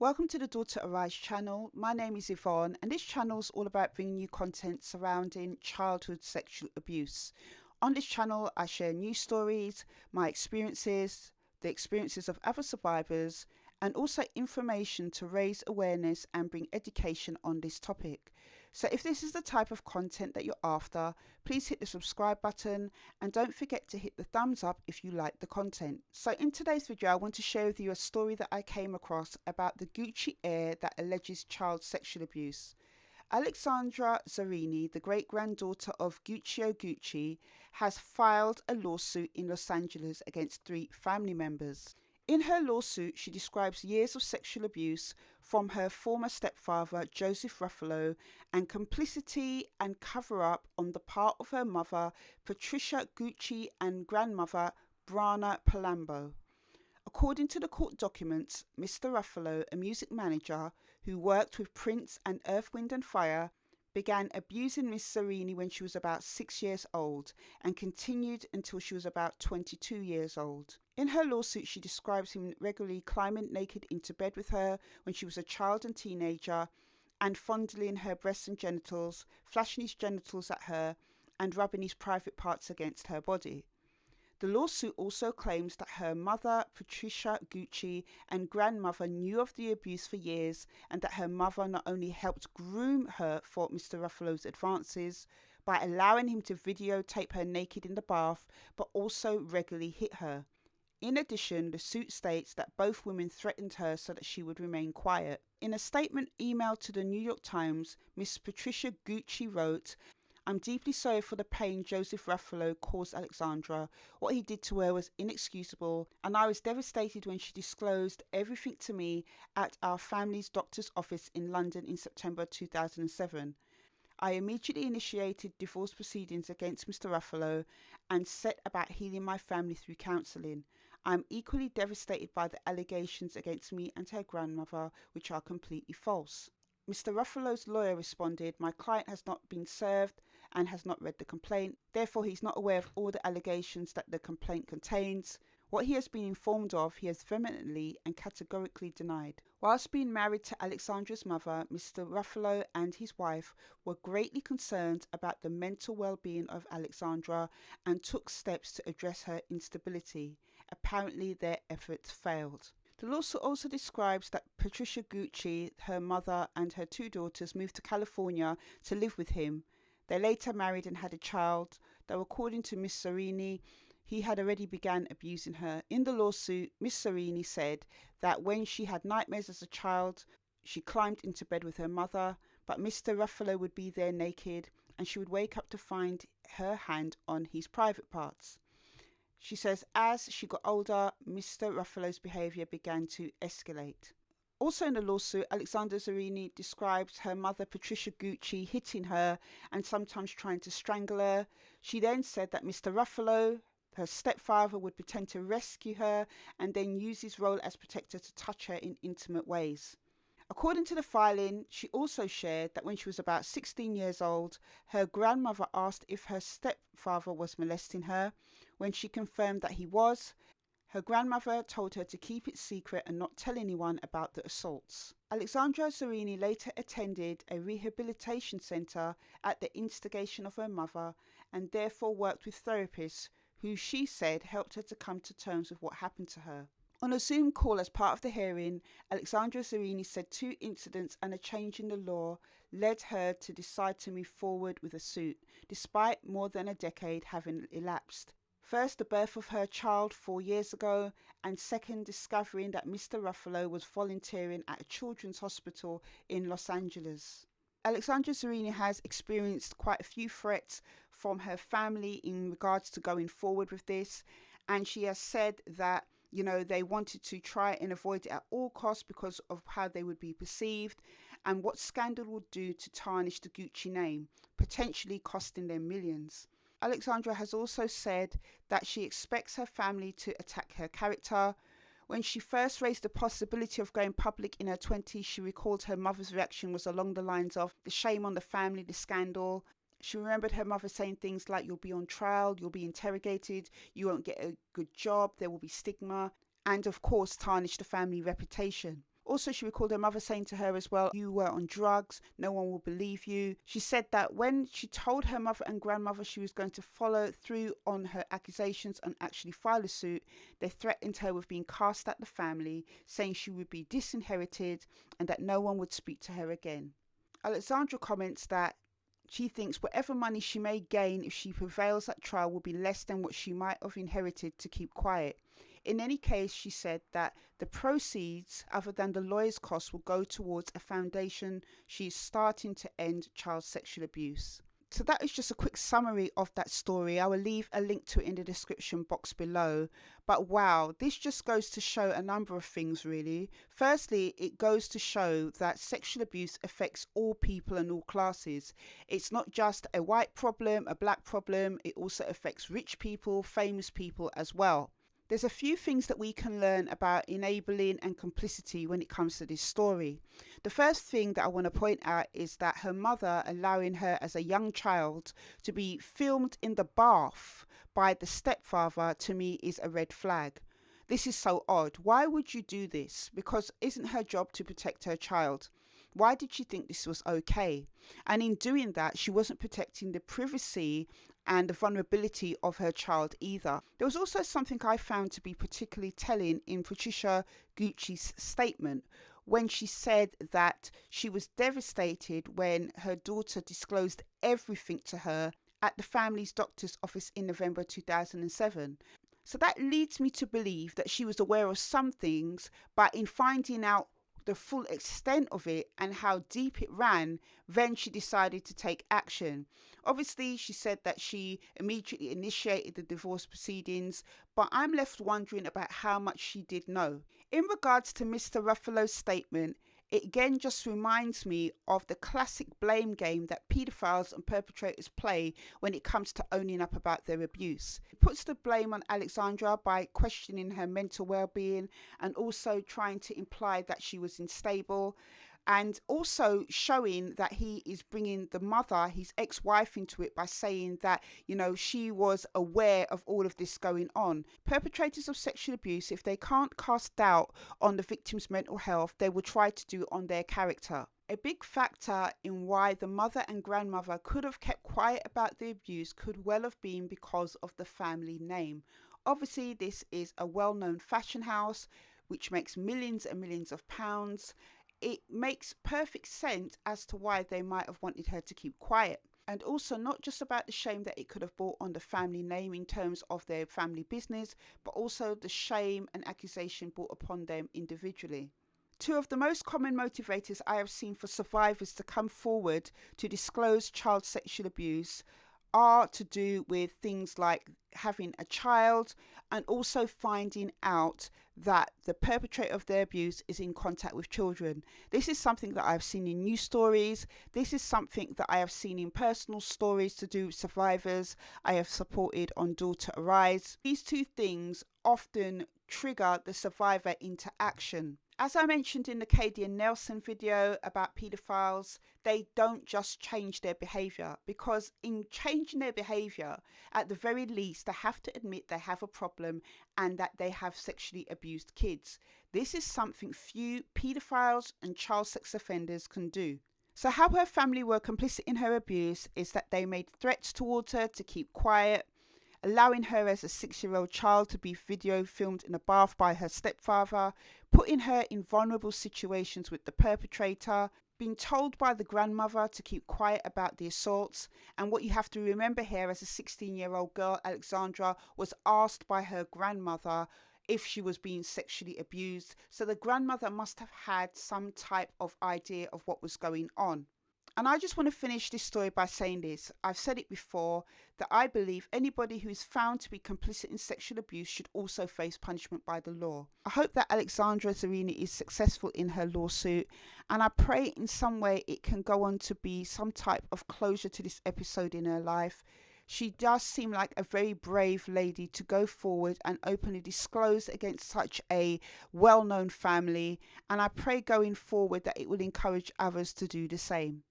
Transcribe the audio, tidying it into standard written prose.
Welcome to the Daughter Arise channel. My name is Yvonne, and this channel is all about bringing you content surrounding childhood sexual abuse. On this channel, I share news stories, my experiences, the experiences of other survivors, and also information to raise awareness and bring education on this topic. So if this is the type of content that you're after, please hit the subscribe button and don't forget to hit the thumbs up if you like the content. So in today's video, I want to share with you a story that I came across about the Gucci heir that alleges child sexual abuse. Alexandra Zarini, the great-granddaughter of Gucci, has filed a lawsuit in Los Angeles against 3 family members. In her lawsuit, she describes years of sexual abuse from her former stepfather, Joseph Ruffalo, and complicity and cover-up on the part of her mother, Patricia Gucci, and grandmother, Brana Palambo. According to the court documents, Mr. Ruffalo, a music manager who worked with Prince and Earth, Wind & Fire, began abusing Miss Zarini when she was about 6 years old and continued until she was about 22 years old. In her lawsuit, she describes him regularly climbing naked into bed with her when she was a child and teenager and fondling her breasts and genitals, flashing his genitals at her and rubbing his private parts against her body. The lawsuit also claims that her mother, Patricia Gucci, and grandmother knew of the abuse for years and that her mother not only helped groom her for Mr. Ruffalo's advances by allowing him to videotape her naked in the bath, but also regularly hit her. In addition, the suit states that both women threatened her so that she would remain quiet. In a statement emailed to the New York Times, Miss Patricia Gucci wrote, "I'm deeply sorry for the pain Joseph Ruffalo caused Alexandra. What he did to her was inexcusable, and I was devastated when she disclosed everything to me at our family's doctor's office in London in September 2007. I immediately initiated divorce proceedings against Mr. Ruffalo and set about healing my family through counselling. I'm equally devastated by the allegations against me and her grandmother, which are completely false." Mr. Ruffalo's lawyer responded, "My client has not been served and has not read the complaint. Therefore, he's not aware of all the allegations that the complaint contains. What he has been informed of, he has vehemently and categorically denied." Whilst being married to Alexandra's mother, Mr. Ruffalo and his wife were greatly concerned about the mental well-being of Alexandra and took steps to address her instability. Apparently, their efforts failed. The lawsuit also describes that Patricia Gucci, her mother, and her 2 daughters moved to California to live with him. They later married and had a child, though according to Miss Zarini, he had already begun abusing her. In the lawsuit, Miss Zarini said that when she had nightmares as a child, she climbed into bed with her mother, but Mr. Ruffalo would be there naked, and she would wake up to find her hand on his private parts. She says as she got older, Mr. Ruffalo's behaviour began to escalate. Also in the lawsuit, Alexandra Zarini describes her mother, Patricia Gucci, hitting her and sometimes trying to strangle her. She then said that Mr. Ruffalo, her stepfather, would pretend to rescue her and then use his role as protector to touch her in intimate ways. According to the filing, she also shared that when she was about 16 years old, her grandmother asked if her stepfather was molesting her. When she confirmed that he was, her grandmother told her to keep it secret and not tell anyone about the assaults. Alexandra Zarini later attended a rehabilitation centre at the instigation of her mother and therefore worked with therapists who she said helped her to come to terms with what happened to her. On a Zoom call as part of the hearing, Alexandra Zarini said 2 incidents and a change in the law led her to decide to move forward with a suit, despite more than a decade having elapsed. First, the birth of her child 4 years ago, and second, discovering that Mr. Ruffalo was volunteering at a children's hospital in Los Angeles. Alexandra Zarini has experienced quite a few threats from her family in regards to going forward with this, and she has said that they wanted to try and avoid it at all costs because of how they would be perceived and what scandal would do to tarnish the Gucci name, potentially costing them millions. Alexandra has also said that she expects her family to attack her character. When she first raised the possibility of going public in her 20s, she recalled her mother's reaction was along the lines of the shame on the family, the scandal. She remembered her mother saying things like, "You'll be on trial, you'll be interrogated, you won't get a good job, there will be stigma," and of course tarnish the family reputation. Also, she recalled her mother saying to her as well, "You were on drugs, no one will believe you." She said that when she told her mother and grandmother she was going to follow through on her accusations and actually file a suit, they threatened her with being cast out the family, saying she would be disinherited and that no one would speak to her again. Alexandra comments that she thinks whatever money she may gain if she prevails at trial will be less than what she might have inherited to keep quiet. In any case, she said that the proceeds, other than the lawyer's costs, will go towards a foundation she is starting to end child sexual abuse. So that is just a quick summary of that story. I will leave a link to it in the description box below. But wow, this just goes to show a number of things really. Firstly, it goes to show that sexual abuse affects all people and all classes. It's not just a white problem, a black problem. It also affects rich people, famous people as well. There's a few things that we can learn about enabling and complicity when it comes to this story. The first thing that I want to point out is that her mother allowing her as a young child to be filmed in the bath by the stepfather, to me, is a red flag. This is so odd. Why would you do this? Because isn't her job to protect her child? Why did she think this was okay? And in doing that, she wasn't protecting the privacy and the vulnerability of her child either. There was also something I found to be particularly telling in Patricia Gucci's statement when she said that she was devastated when her daughter disclosed everything to her at the family's doctor's office in November 2007. So that leads me to believe that she was aware of some things, but in finding out the full extent of it and how deep it ran, then she decided to take action. Obviously, she said that she immediately initiated the divorce proceedings, but I'm left wondering about how much she did know. In regards to Mr. Ruffalo's statement, it again just reminds me of the classic blame game that paedophiles and perpetrators play when it comes to owning up about their abuse. It puts the blame on Alexandra by questioning her mental well-being and also trying to imply that she was unstable, and also showing that he is bringing the mother, his ex-wife, into it by saying that, she was aware of all of this going on. Perpetrators of sexual abuse, if they can't cast doubt on the victim's mental health, they will try to do it on their character. A big factor in why the mother and grandmother could have kept quiet about the abuse could well have been because of the family name. Obviously, this is a well-known fashion house which makes millions and millions of pounds. It makes perfect sense as to why they might have wanted her to keep quiet. And also not just about the shame that it could have brought on the family name in terms of their family business, but also the shame and accusation brought upon them individually. Two of the most common motivators I have seen for survivors to come forward to disclose child sexual abuse are to do with things like having a child and also finding out that the perpetrator of their abuse is in contact with children. This is something that I've seen in news stories. This is something that I have seen in personal stories to do with survivors I have supported on Daughter Arise. These two things often trigger the survivor into action. As I mentioned in the Katie and Nelson video about paedophiles, they don't just change their behaviour, because in changing their behaviour, at the very least, they have to admit they have a problem and that they have sexually abused kids. This is something few paedophiles and child sex offenders can do. So how her family were complicit in her abuse is that they made threats towards her to keep quiet, allowing her as a 6-year-old child to be video filmed in a bath by her stepfather, putting her in vulnerable situations with the perpetrator, being told by the grandmother to keep quiet about the assaults. And what you have to remember here, as a 16-year-old girl, Alexandra was asked by her grandmother if she was being sexually abused. So the grandmother must have had some type of idea of what was going on. And I just want to finish this story by saying this. I've said it before, that I believe anybody who is found to be complicit in sexual abuse should also face punishment by the law. I hope that Alexandra Zarini is successful in her lawsuit, and I pray in some way it can go on to be some type of closure to this episode in her life. She does seem like a very brave lady to go forward and openly disclose against such a well-known family, and I pray going forward that it will encourage others to do the same.